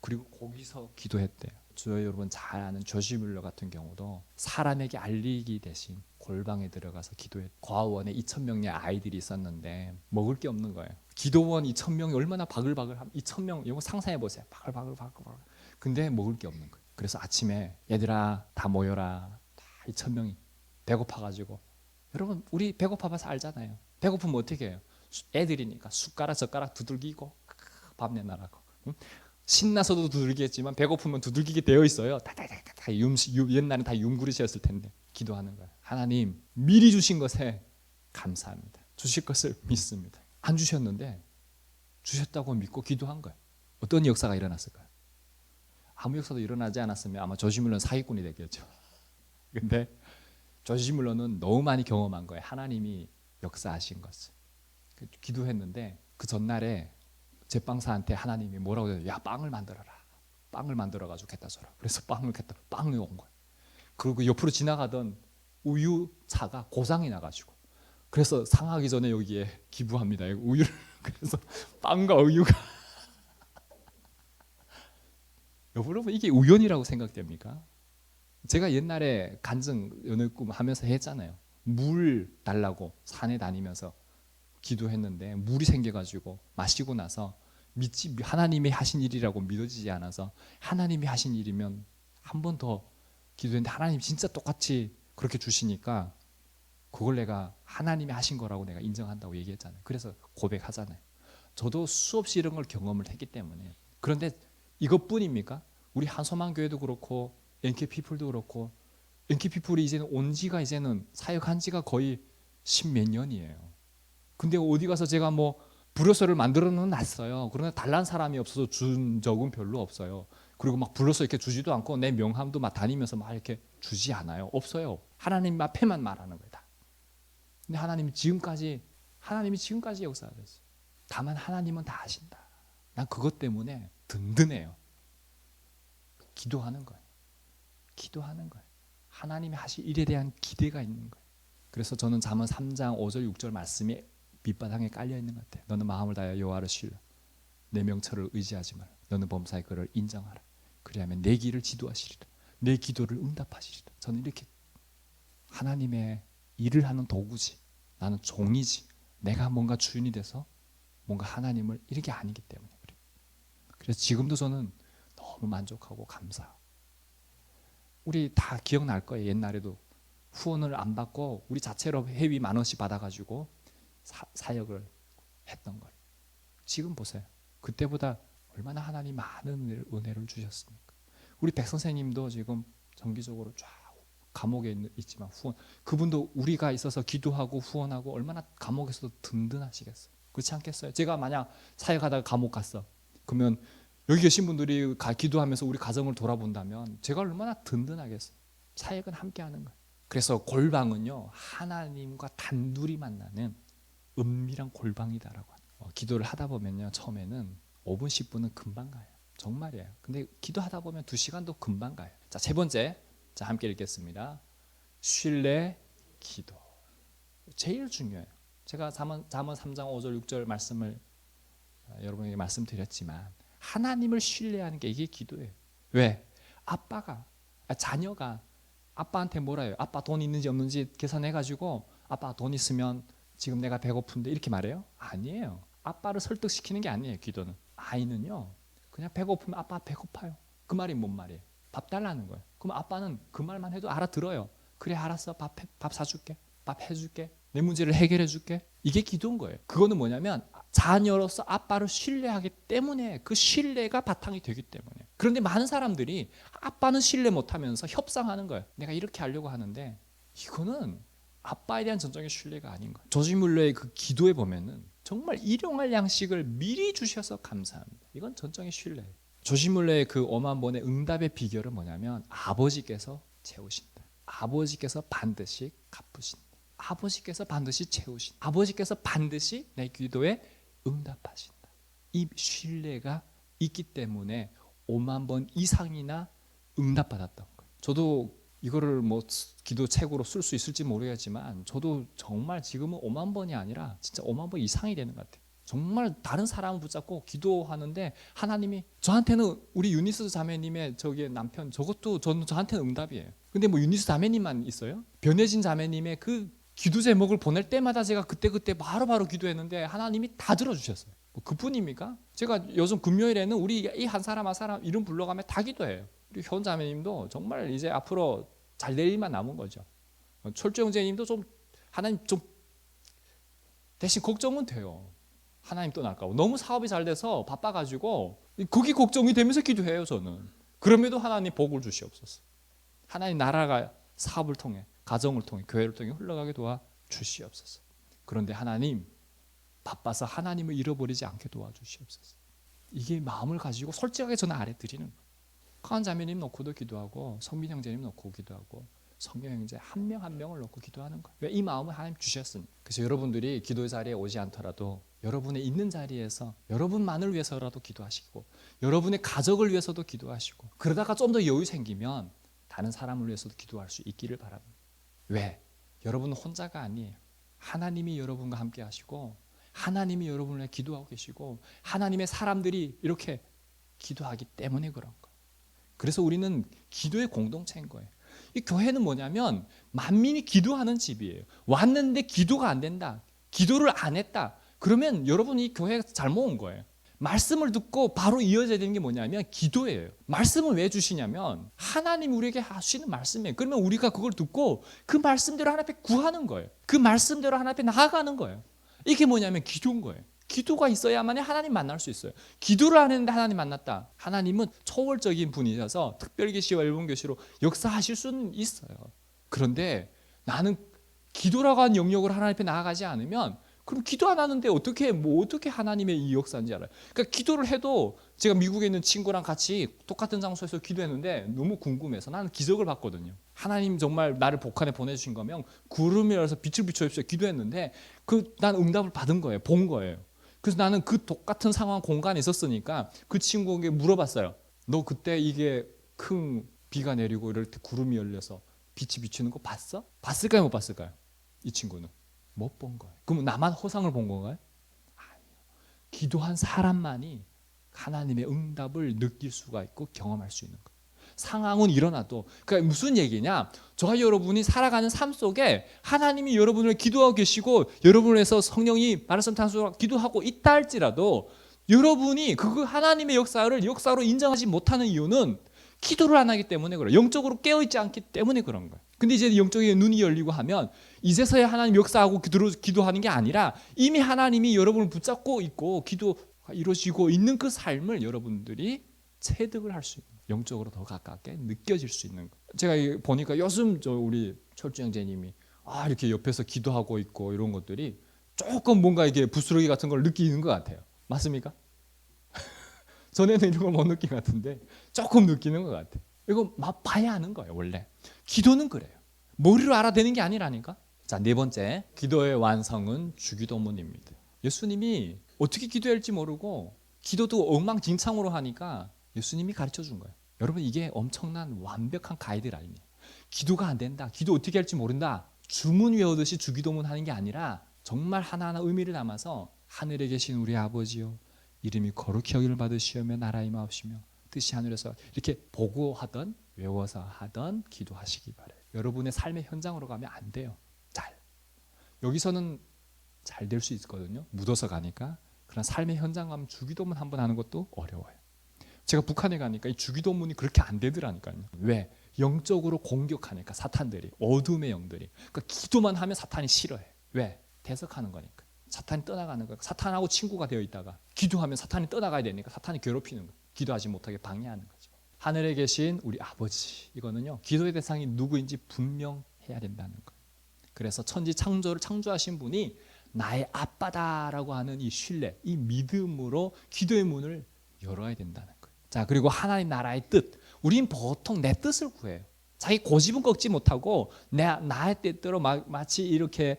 Speaker 1: 그리고 거기서 기도했대요. 저 여러분 잘 아는 조시 뮬러 같은 경우도 사람에게 알리기 대신 골방에 들어가서 기도해. 고아원에 2,000명의 아이들이 있었는데 먹을 게 없는 거예요. 기도원 2,000명이 얼마나 바글바글하면 2,000명 이거 상상해 보세요. 바글바글. 근데 먹을 게 없는 거예요. 그래서 아침에 얘들아 다 모여라. 다 2,000명이 배고파가지고 여러분 우리 배고파봐서 알잖아요. 배고프면 어떻게 해요? 애들이니까 숟가락 젓가락 두들기고 밥 내놔라고. 응? 신나서도 두들기겠지만 배고프면 두들기게 되어 있어요. 다다다다 옛날엔 다 윤그릇이었을 텐데 기도하는 거예요. 하나님 미리 주신 것에 감사합니다. 주실 것을 믿습니다. 안 주셨는데 주셨다고 믿고 기도한 거예요. 어떤 역사가 일어났을까요? 아무 역사도 일어나지 않았으면 아마 조시 뮬러는 사기꾼이 됐겠죠. 근데 조시 뮬러는 너무 많이 경험한 거예요. 하나님이 역사하신 것을. 기도했는데 그 전날에 제빵사한테 하나님이 뭐라고 해요? 야 빵을 만들어라. 빵을 만들어가지고 갖다 줘라. 그래서 빵을 온 거예요. 그리고 옆으로 지나가던 우유차가 고장이 나가지고 그래서 상하기 전에 여기에 기부합니다. 우유를 그래서 빵과 우유가 여러분 이게 우연이라고 생각됩니까? 제가 옛날에 간증 연애 꿈 하면서 했잖아요. 물 달라고 산에 다니면서 기도했는데 물이 생겨가지고 마시고 나서 하나님이 하신 일이라고 믿어지지 않아서 하나님이 하신 일이면 한 번 더 기도했는데 하나님 진짜 똑같이 그렇게 주시니까 그걸 내가 하나님이 하신 거라고 내가 인정한다고 얘기했잖아요. 그래서 고백하잖아요. 저도 수없이 이런 걸 경험을 했기 때문에. 그런데 이것뿐입니까? 우리 한소망교회도 그렇고 NK피플도 그렇고 NK피플이 이제는 온 지가 이제는 사역한 지가 거의 10몇 년이에요. 근데 어디 가서 제가 뭐 불효서를 만들어 놨어요. 그러나 달란 사람이 없어서 준 적은 별로 없어요. 그리고 막 불러서 이렇게 주지도 않고 내 명함도 막 다니면서 막 이렇게 주지 않아요. 없어요. 하나님 앞에만 말하는 거다. 근데 하나님이 지금까지 역사하셨어요. 다만 하나님은 다 아신다. 난 그것 때문에 든든해요. 기도하는 거예요. 하나님이 하실 일에 대한 기대가 있는 거예요. 그래서 저는 잠언 3장 5절 6절 말씀이 밑바닥에 깔려 있는 것 같아요. 너는 마음을 다하여 여호와를 신뢰. 내 명철을 의지하지 마라. 너는 범사의 그를 인정하라. 그리하면 내 길을 지도하시리라. 내 기도를 응답하시리라. 저는 이렇게 하나님의 일을 하는 도구지. 나는 종이지. 내가 뭔가 주인이 돼서 뭔가 하나님을 이렇게 아니기 때문에 그래요. 그래서 지금도 저는 너무 만족하고 감사하고. 우리 다 기억날 거예요. 옛날에도 후원을 안 받고 우리 자체로 회비 10,000원씩 받아가지고 사역을 했던 거예요. 지금 보세요. 그때보다 얼마나 하나님 많은 은혜를 주셨습니까? 우리 백 선생님도 지금 정기적으로 쫙 감옥에 있지만 후원, 그분도 우리가 있어서 기도하고 후원하고 얼마나 감옥에서도 든든하시겠어요. 그렇지 않겠어요? 제가 만약 사역하다가 감옥 갔어. 그러면 여기 계신 분들이 기도하면서 우리 가정을 돌아본다면 제가 얼마나 든든하겠어요. 사역은 함께 하는 거예요. 그래서 골방은요, 하나님과 단둘이 만나는 은밀한 골방이다라고 하는. 기도를 하다 보면요, 처음에는 5분 10분은 금방 가요. 정말이에요. 근데 기도하다 보면 2시간도 금방 가요. 자, 세 번째, 자 함께 읽겠습니다. 신뢰 기도. 제일 중요해요. 제가 잠언 3장 5절 6절 말씀을 여러분에게 말씀드렸지만 하나님을 신뢰하는 게 이게 기도예요. 왜? 자녀가 아빠한테 뭐라 해요? 아빠 돈 있는지 없는지 계산해가지고 아빠 돈 있으면 지금 내가 배고픈데 이렇게 말해요? 아니에요. 아빠를 설득시키는 게 아니에요. 기도는. 아이는요, 그냥 배고프면 아빠 배고파요. 그 말이 뭔 말이에요? 밥 달라는 거예요. 그럼 아빠는 그 말만 해도 알아들어요. 그래 알았어. 밥 사줄게. 밥 해줄게. 내 문제를 해결해 줄게. 이게 기도인 거예요. 그거는 뭐냐면 자녀로서 아빠를 신뢰하기 때문에, 그 신뢰가 바탕이 되기 때문에. 그런데 많은 사람들이 아빠는 신뢰 못하면서 협상하는 거예요. 내가 이렇게 하려고 하는데 이거는 아빠에 대한 전적인 신뢰가 아닌 거예요. 조지 뮬러의 그 기도에 보면은 정말 일용할 양식을 미리 주셔서 감사합니다. 이건 전적인 신뢰예요. 조지 뮬러의 그 5만 번의 응답의 비결은 뭐냐면 아버지께서 채우신다. 아버지께서 반드시 갚으신다. 아버지께서 반드시 채우신다. 아버지께서 반드시 내 기도에 응답하신다. 이 신뢰가 있기 때문에 5만 번 이상이나 응답받았던 거예요. 저도 이거를 뭐 기도 책으로 쓸 수 있을지 모르겠지만 저도 정말 지금은 5만 번이 아니라 진짜 5만 번 이상이 되는 것 같아요. 정말 다른 사람을 붙잡고 기도하는데 하나님이 저한테는 우리 유니스 자매님의 저기 남편 저것도 저한테는 응답이에요. 근데 뭐 유니스 자매님만 있어요? 변혜진 자매님의 그 기도 제목을 보낼 때마다 제가 그때 바로바로 기도했는데 하나님이 다 들어주셨어요. 뭐 그뿐입니까? 제가 요즘 금요일에는 우리 이 한 사람 한 사람 이름 불러가며 다 기도해요. 우리 효은 자매님도 정말 이제 앞으로 잘 될 일만 남은 거죠. 철주영제님도 좀 하나님 좀 대신 걱정은 돼요. 하나님 떠날까 봐. 너무 사업이 잘 돼서 바빠가지고 그게 걱정이 되면서 기도해요. 저는. 그럼에도 하나님 복을 주시옵소서. 하나님 나라가 사업을 통해 가정을 통해 교회를 통해 흘러가게 도와주시옵소서. 그런데 하나님 바빠서 하나님을 잃어버리지 않게 도와주시옵소서. 이게 마음을 가지고 솔직하게 저는 아뢰드리는 거예요. 강한 자매님 놓고도 기도하고 성민 형제님 놓고 기도하고 성경 형제 한 명 한 명을 놓고 기도하는 거예요. 왜? 이 마음을 하나님 주셨으니까. 그래서 여러분들이 기도 자리에 오지 않더라도 여러분의 있는 자리에서 여러분만을 위해서라도 기도하시고 여러분의 가족을 위해서도 기도하시고 그러다가 좀 더 여유 생기면 다른 사람을 위해서도 기도할 수 있기를 바랍니다. 왜? 여러분은 혼자가 아니에요. 하나님이 여러분과 함께 하시고 하나님이 여러분을 위해 기도하고 계시고 하나님의 사람들이 이렇게 기도하기 때문에 그런 거예요. 그래서 우리는 기도의 공동체인 거예요. 이 교회는 뭐냐면 만민이 기도하는 집이에요. 왔는데 기도가 안 된다. 기도를 안 했다. 그러면 여러분이 이 교회에 잘못 온 거예요. 말씀을 듣고 바로 이어져야 되는 게 뭐냐면 기도예요. 말씀을 왜 주시냐면 하나님이 우리에게 하시는 말씀이에요. 그러면 우리가 그걸 듣고 그 말씀대로 하나님 앞에 구하는 거예요. 그 말씀대로 하나님 앞에 나아가는 거예요. 이게 뭐냐면 기도인 거예요. 기도가 있어야만 하나님 만날 수 있어요. 기도를 안 했는데 하나님 만났다. 하나님은 초월적인 분이셔서 특별계시와 일본계시로 역사하실 수는 있어요. 그런데 나는 기도라고 하는 영역으로 하나님 앞에 나아가지 않으면 그럼 기도 안 하는데 어떻게 하나님의 이 역사인지 알아요. 그러니까 기도를 해도 제가 미국에 있는 친구랑 같이 똑같은 장소에서 기도했는데 너무 궁금해서 나는 기적을 봤거든요. 하나님 정말 나를 복한에 보내주신 거면 구름이 열어서 빛을 비춰주십시오 기도했는데 난 응답을 받은 거예요. 본 거예요. 그래서 나는 그 똑같은 상황 공간에 있었으니까 그 친구에게 물어봤어요. 너 그때 이게 큰 비가 내리고 이럴 때 구름이 열려서 빛이 비추는 거 봤어? 봤을까요? 못 봤을까요? 이 친구는 못 본 거예요. 그럼 나만 호상을 본 건가요? 아니요. 기도한 사람만이 하나님의 응답을 느낄 수가 있고 경험할 수 있는 거예요. 상황은 일어나도 그러니까 무슨 얘기냐? 저와 여러분이 살아가는 삶 속에 하나님이 여러분을 기도하고 계시고 여러분을 위해서 성령이 말씀 탄수로 기도하고 있다 할지라도 여러분이 그 하나님의 역사로 인정하지 못하는 이유는 기도를 안 하기 때문에 그래요. 영적으로 깨어있지 않기 때문에 그런 거예요. 근데 이제 영적인 눈이 열리고 하면 이제서야 하나님 역사하고 기도하는 게 아니라 이미 하나님이 여러분을 붙잡고 있고 기도가 이루어지고 있는 그 삶을 여러분들이 체득을 할 수 있는 영적으로 더 가깝게 느껴질 수 있는 거. 제가 보니까 요즘 우리 철주 형제님이 이렇게 옆에서 기도하고 있고 이런 것들이 조금 뭔가 이게 부스러기 같은 걸 느끼는 것 같아요. 맞습니까? 전에는 이런 걸 못 느낀 것 같은데 조금 느끼는 것 같아요. 이거 맛봐야 하는 거예요. 원래 기도는 그래요. 머리로 알아내는 게 아니라니까. 자, 네 번째, 기도의 완성은 주기도문입니다. 예수님이 어떻게 기도해야 할지 모르고 기도도 엉망진창으로 하니까 예수님이 가르쳐 준 거예요. 여러분 이게 엄청난 완벽한 가이드라인이에요. 기도가 안 된다. 기도 어떻게 할지 모른다. 주문 외우듯이 주기도문 하는 게 아니라 정말 하나하나 의미를 담아서 하늘에 계신 우리 아버지요 이름이 거룩히 여김을 받으시오며 나라 임하옵시며 뜻이 하늘에서 이렇게 보고 하던 외워서 하던 기도하시기 바래요. 여러분의 삶의 현장으로 가면 안 돼요. 여기서는 잘 될 수 있거든요. 묻어서 가니까. 그러나 삶의 현장 가면 주기도문 한번 하는 것도 어려워요. 제가 북한에 가니까 이 주기도문이 그렇게 안 되더라니까요. 왜? 영적으로 공격하니까 사탄들이 어둠의 영들이. 그러니까 기도만 하면 사탄이 싫어해. 왜? 대적하는 거니까. 사탄이 떠나가는 거야. 사탄하고 친구가 되어 있다가 기도하면 사탄이 떠나가야 되니까 사탄이 괴롭히는 거야. 기도하지 못하게 방해하는 거죠. 하늘에 계신 우리 아버지 이거는요. 기도의 대상이 누구인지 분명해야 된다는 거예요. 그래서 천지 창조를 창조하신 분이 나의 아빠다라고 하는 이 신뢰, 이 믿음으로 기도의 문을 열어야 된다는 거예요. 자, 그리고 하나님 나라의 뜻. 우린 보통 내 뜻을 구해요. 자기 고집은 꺾지 못하고 나의 뜻대로 마치 이렇게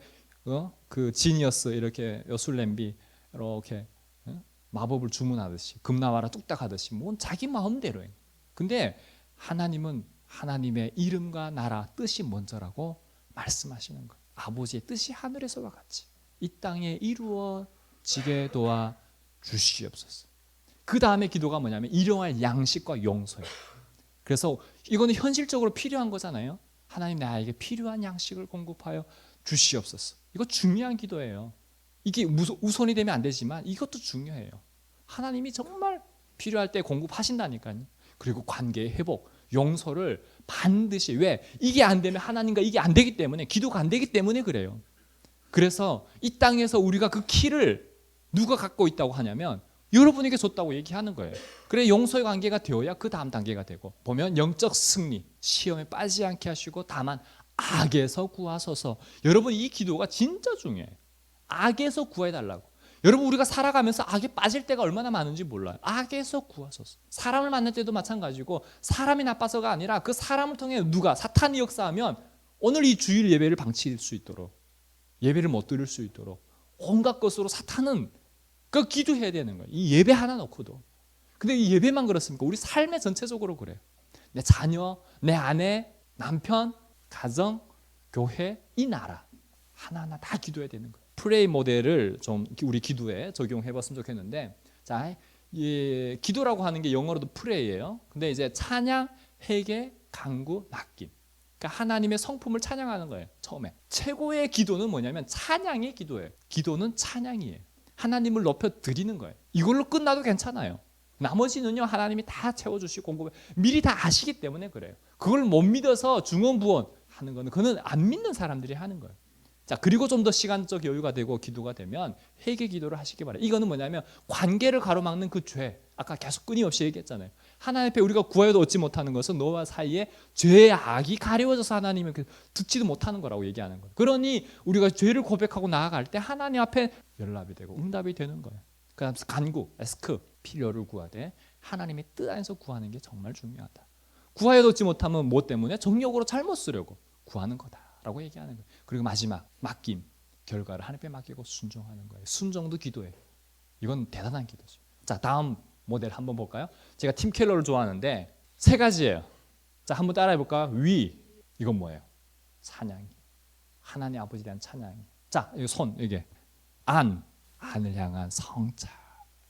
Speaker 1: 그 지니어스 이렇게 여술냄비 이렇게 마법을 주문하듯이 금나와라 뚝딱 하듯이 뭔 자기 마음대로 해요. 근데 하나님은 하나님의 이름과 나라 뜻이 먼저라고 말씀하시는 거예요. 아버지의 뜻이 하늘에서와 같이 이 땅에 이루어지게 값지게 도와 주시옵소서. 그 다음에 기도가 뭐냐면 일용할 양식과 용서예요. 그래서 이거는 현실적으로 필요한 거잖아요. 하나님 나에게 필요한 양식을 공급하여 주시옵소서. 이거 중요한 기도예요. 이게 우선이 되면 안 되지만 이것도 중요해요. 하나님이 정말 필요할 때 공급하신다니까요. 그리고 관계의 회복, 용서를 반드시, 왜? 이게 안 되면 하나님과 이게 안 되기 때문에, 기도가 안 되기 때문에 그래요. 그래서 이 땅에서 우리가 그 키를 누가 갖고 있다고 하냐면 여러분에게 줬다고 얘기하는 거예요. 그래 용서의 관계가 되어야 그 다음 단계가 되고, 보면 영적 승리, 시험에 빠지지 않게 하시고 다만 악에서 구하소서. 여러분 이 기도가 진짜 중요해요. 악에서 구해달라고. 여러분 우리가 살아가면서 악에 빠질 때가 얼마나 많은지 몰라요. 악에서 구하소서. 사람을 만날 때도 마찬가지고, 사람이 나빠서가 아니라 그 사람을 통해 누가 사탄이 역사하면 오늘 이 주일 예배를 방치할 수 있도록, 예배를 못 드릴 수 있도록 온갖 것으로 사탄은 그 기도해야 되는 거예요. 이 예배 하나 놓고도. 근데 이 예배만 그렇습니까? 우리 삶의 전체적으로 그래요. 내 자녀, 내 아내, 남편, 가정, 교회, 이 나라 하나하나 다 기도해야 되는 거예요. 프레이 모델을 좀 우리 기도에 적용해 봤으면 좋겠는데, 자, 이 기도라고 하는 게 영어로도 프레이예요. 근데 이제 찬양, 회개, 간구, 맡김. 그러니까 하나님의 성품을 찬양하는 거예요. 처음에 최고의 기도는 뭐냐면 찬양의 기도예요. 기도는 찬양이에요. 하나님을 높여 드리는 거예요. 이걸로 끝나도 괜찮아요. 나머지는요 하나님이 다 채워주시고 공급해 미리 다 아시기 때문에 그래요. 그걸 못 믿어서 중언부언 하는 거는 그는 안 믿는 사람들이 하는 거예요. 자, 그리고 좀 더 시간적 여유가 되고 기도가 되면 회개 기도를 하시기 바라요. 이거는 뭐냐면 관계를 가로막는 그 죄, 아까 계속 끊임없이 얘기했잖아요. 하나님 앞에 우리가 구하여도 얻지 못하는 것은 너와 사이에 죄의 악이 가려워져서 하나님을 듣지도 못하는 거라고 얘기하는 거예요. 그러니 우리가 죄를 고백하고 나아갈 때 하나님 앞에 연락이 되고 응답이 되는 거예요. 그다음 간구, 에스크, 필요를 구하되 하나님의 뜻 안에서 구하는 게 정말 중요하다. 구하여도 얻지 못하면 뭐 때문에? 정욕으로 잘못 쓰려고 구하는 거다라고 얘기하는 거예요. 그리고 마지막 맡김, 결과를 하나님께 맡기고 순종하는 거예요. 순종도 기도예요. 이건 대단한 기도죠. 자, 다음 모델 한번 볼까요? 제가 팀 켈러를 좋아하는데 세 가지예요. 자, 한번 따라해 볼까요? 위, 이건 뭐예요? 찬양이. 하나님 아버지에 대한 찬양이. 자, 이 손, 이게 안을 향한 성찰.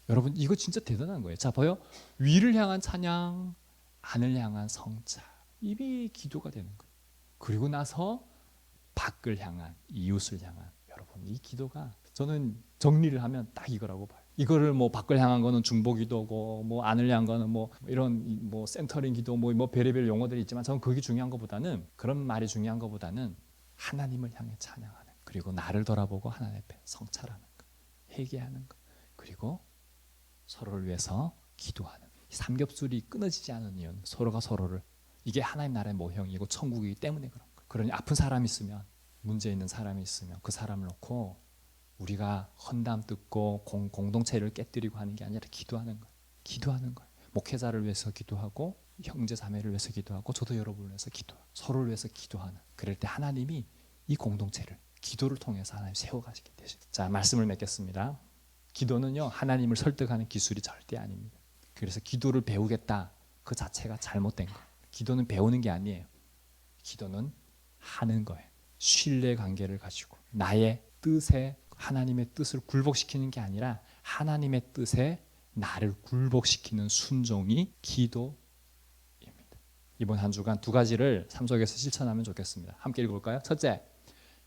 Speaker 1: 여러분 이거 진짜 대단한 거예요. 자, 보여? 위를 향한 찬양, 안을 향한 성찰. 이게 기도가 되는 거예요. 그리고 나서 밖을 향한, 이웃을 향한. 여러분 이 기도가 저는 정리를 하면 딱 이거라고 봐요. 이거를 뭐 밖을 향한 거는 중보 기도고, 뭐 안을 향한 거는 뭐 이런 뭐 센터링 기도, 뭐 별의별 용어들이 있지만 저는 그게 중요한 것보다는, 그런 말이 중요한 것보다는 하나님을 향해 찬양하는, 그리고 나를 돌아보고 하나님 앞에 성찰하는 거, 회개하는 거, 그리고 서로를 위해서 기도하는. 이 삼겹줄이 끊어지지 않은 이유는 서로가 서로를, 이게 하나님 나라의 모형이고 천국이기 때문에 그런 거예요. 그러니 아픈 사람이 있으면, 문제 있는 사람이 있으면 그 사람을 놓고 우리가 헌담 뜯고 공동체를 깨뜨리고 하는 게 아니라 기도하는 거예요. 기도하는 거예요. 목회자를 위해서 기도하고, 형제 자매를 위해서 기도하고, 저도 여러분을 위해서 기도하고, 서로를 위해서 기도하는. 그럴 때 하나님이 이 공동체를 기도를 통해서 하나님 세워가시게 되죠. 자, 말씀을 맺겠습니다. 기도는요 하나님을 설득하는 기술이 절대 아닙니다. 그래서 기도를 배우겠다 그 자체가 잘못된 거예요. 기도는 배우는 게 아니에요. 기도는 하는 거예요. 신뢰 관계를 가지고 나의 뜻에, 하나님의 뜻을 굴복시키는 게 아니라 하나님의 뜻에 나를 굴복시키는 순종이 기도입니다. 이번 한 주간 두 가지를 삶 속에서 실천하면 좋겠습니다. 함께 읽어볼까요? 첫째,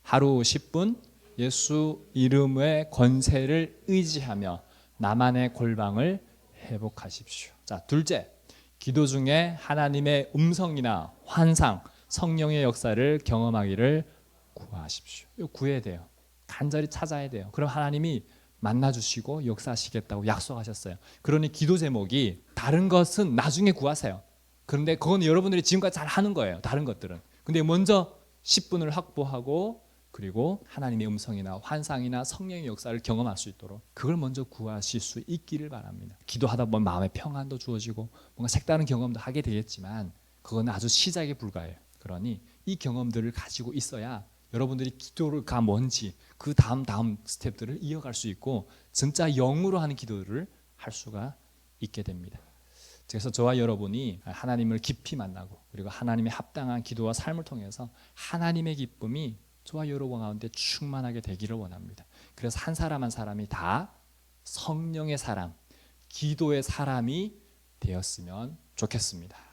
Speaker 1: 하루 10분 예수 이름의 권세를 의지하며 나만의 골방을 회복하십시오. 자, 둘째, 기도 중에 하나님의 음성이나 환상, 성령의 역사를 경험하기를 구하십시오. 이거 구해야 돼요. 간절히 찾아야 돼요. 그럼 하나님이 만나주시고 역사하시겠다고 약속하셨어요. 그러니 기도 제목이, 다른 것은 나중에 구하세요. 그런데 그건 여러분들이 지금까지 잘 하는 거예요. 다른 것들은. 근데 먼저 10분을 확보하고, 그리고 하나님의 음성이나 환상이나 성령의 역사를 경험할 수 있도록 그걸 먼저 구하실 수 있기를 바랍니다. 기도하다 보면 마음의 평안도 주어지고 뭔가 색다른 경험도 하게 되겠지만 그건 아주 시작에 불과해요. 그러니 이 경험들을 가지고 있어야 여러분들이 기도가 뭔지 그 다음 스텝들을 이어갈 수 있고 진짜 영으로 하는 기도를 할 수가 있게 됩니다. 그래서 저와 여러분이 하나님을 깊이 만나고, 그리고 하나님의 합당한 기도와 삶을 통해서 하나님의 기쁨이 저와 여러분 가운데 충만하게 되기를 원합니다. 그래서 한 사람 한 사람이 다 성령의 사람, 기도의 사람이 되었으면 좋겠습니다.